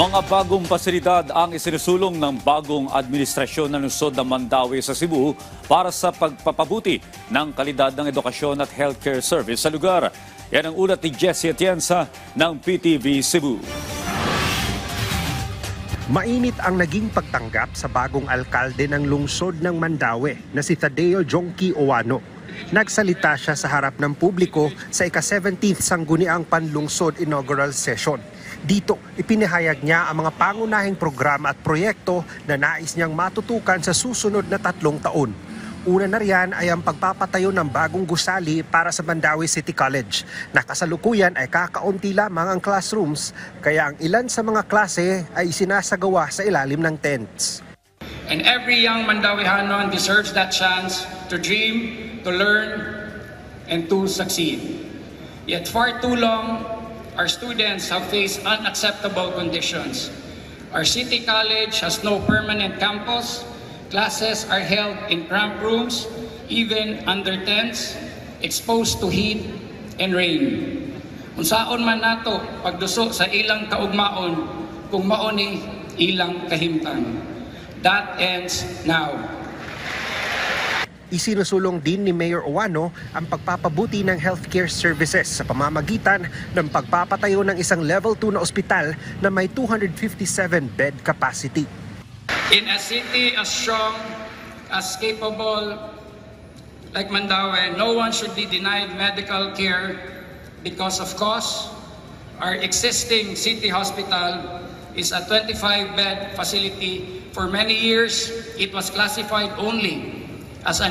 Mga bagong pasilidad ang isinusulong ng bagong administrasyon ng lungsod ng Mandaue sa Cebu para sa pagpapabuti ng kalidad ng edukasyon at healthcare service sa lugar. Yan ang ulat ni Jessie Atienza ng PTV Cebu. Mainit ang naging pagtanggap sa bagong alkalde ng lungsod ng Mandaue na si Tadeo Jonky Oano. Nagsalita siya sa harap ng publiko sa ika-17th Sangguniang Panlungsod Inaugural Session. Dito, ipinahayag niya ang mga pangunahing programa at proyekto na nais niyang matutukan sa susunod na 3 taon. Una na riyan ay ang pagpapatayo ng bagong gusali para sa Mandaue City College. Na kasalukuyan ay kakaunti lamang ang classrooms, kaya ang ilan sa mga klase ay isinasagawa sa ilalim ng tents. And every young Mandauehanon deserves that chance to dream, to learn, and to succeed. Yet far too long, our students have faced unacceptable conditions. Our city college has no permanent campus. Classes are held in cramped rooms, even under tents, exposed to heat and rain. Unsaon man nato pagduso sa ilang kaugmaon kung mauni ilang kahimtang. That ends now. Isinusulong din ni Mayor Oano ang pagpapabuti ng healthcare services sa pamamagitan ng pagpapatayo ng isang level 2 na ospital na may 257-bed capacity. In a city as strong, as capable like Mandaue, no one should be denied medical care because of cost. Our existing city hospital is a 25-bed facility. For many years, it was classified only as an